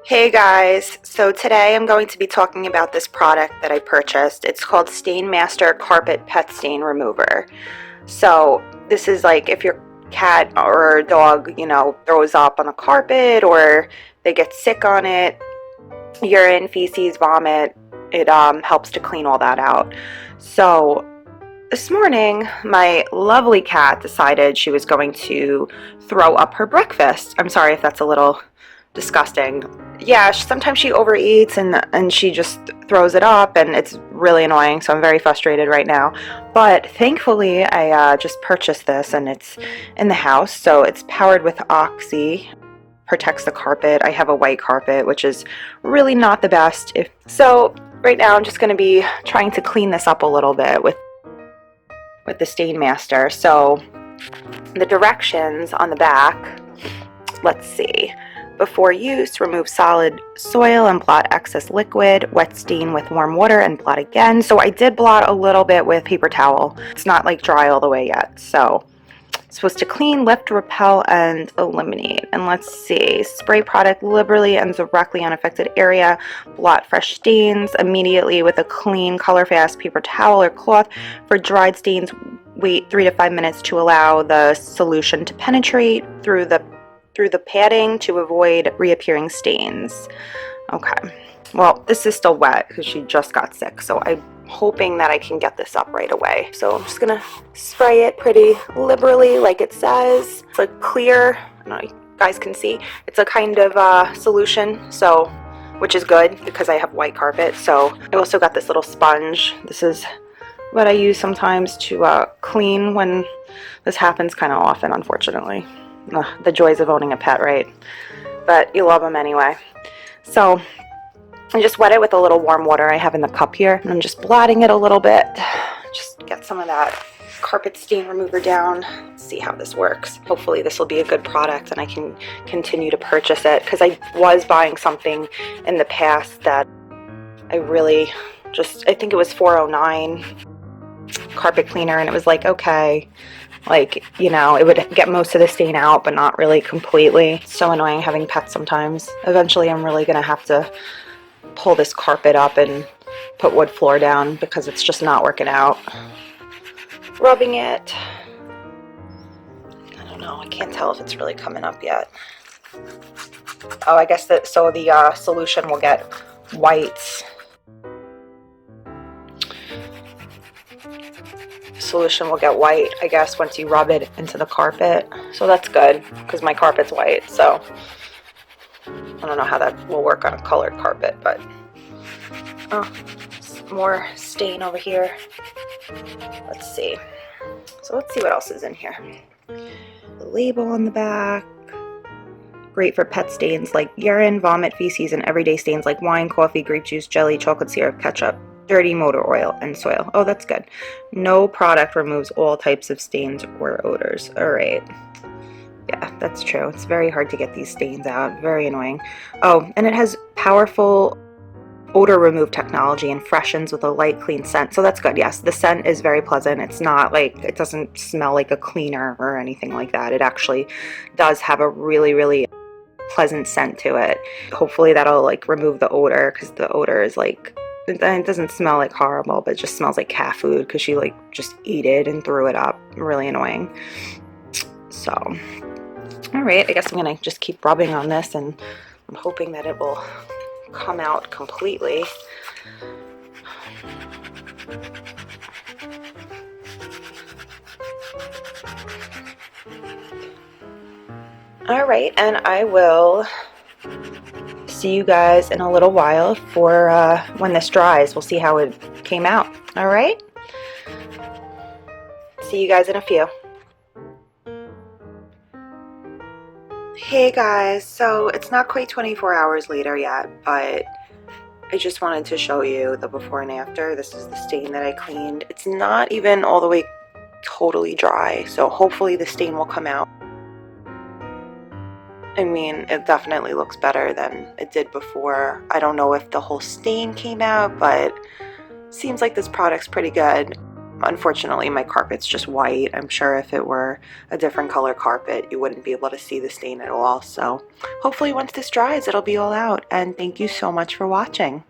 Hey guys, so today I'm going to be talking about this product that I purchased. It's called STAINMASTER Carpet Pet Stain Remover. So this is like if your cat or dog, throws up on the carpet or they get sick on it, urine, feces, vomit, it helps to clean all that out. So this morning, my lovely cat decided she was going to throw up her breakfast. I'm sorry if that's a little disgusting. Yeah, sometimes she overeats and she just throws it up, and it's really annoying, so I'm very frustrated right now. But thankfully, I just purchased this, and it's in the house, so it's powered with Oxy. Protects the carpet. I have a white carpet, which is really not the best. So right now I'm just going to be trying to clean this up a little bit with the STAINMASTER. So the directions on the back, let's see. Before use, remove solid soil and blot excess liquid. Wet stain with warm water and blot again. So I did blot a little bit with paper towel. It's not like dry all the way yet. So it's supposed to clean, lift, repel, and eliminate. And let's see. Spray product liberally and directly on affected area. Blot fresh stains immediately with a clean, colorfast paper towel or cloth. For dried stains, wait 3 to 5 minutes to allow the solution to penetrate through the padding to avoid reappearing stains. Okay, well, this is still wet because she just got sick, so I'm hoping that I can get this up right away. So I'm just gonna spray it pretty liberally like it says. It's like clear, I don't know if you guys can see, it's a kind of solution, so which is good because I have white carpet. So I also got this little sponge. This is what I use sometimes to clean when this happens kind of often, unfortunately. The joys of owning a pet, right? But you love them anyway. So I just wet it with a little warm water I have in the cup here, and I'm just blotting it a little bit. Just get some of that carpet stain remover down. Let's see how this works. Hopefully this will be a good product and I can continue to purchase it, because I was buying something in the past that I really I think it was $4.09 carpet cleaner, and it was like, okay, like, it would get most of the stain out, but not really completely. It's so annoying having pets sometimes. Eventually, I'm really going to have to pull this carpet up and put wood floor down because it's just not working out. Rubbing it. I don't know. I can't tell if it's really coming up yet. Oh, I guess that, so the solution will get white. Solution will get white, I guess, once you rub it into the carpet. So that's good because my carpet's white, so I don't know how that will work on a colored carpet. But oh, more stain over here. Let's see. So let's see what else is in here. The label on the back. Great for pet stains like urine, vomit, feces, and everyday stains like wine, coffee, grape juice, jelly, chocolate syrup, ketchup, dirty motor oil, and soil. Oh, that's good. No product removes all types of stains or odors. All right. Yeah, that's true. It's very hard to get these stains out. Very annoying. Oh, and it has powerful odor remove technology and freshens with a light, clean scent. So that's good. Yes, the scent is very pleasant. It's not like, it doesn't smell like a cleaner or anything like that. It actually does have a really, really pleasant scent to it. Hopefully that'll like remove the odor, because the odor is like, it doesn't smell like horrible, but it just smells like cat food because she like just ate it and threw it up. Really annoying. So, all right, I guess I'm gonna just keep rubbing on this, and I'm hoping that it will come out completely. All right, and I will see you guys in a little while for when this dries. We'll see how it came out. All right, see you guys in a few. Hey guys, so it's not quite 24 hours later yet, but I just wanted to show you the before and after. This is the stain that I cleaned. It's not even all the way totally dry, so hopefully the stain will come out. I mean, it definitely looks better than it did before. I don't know if the whole stain came out, but it seems like this product's pretty good. unfortunately my carpet's just white. I'm sure if it were a different color carpet, you wouldn't be able to see the stain at all. So hopefully once this dries, it'll be all out. And thank you so much for watching.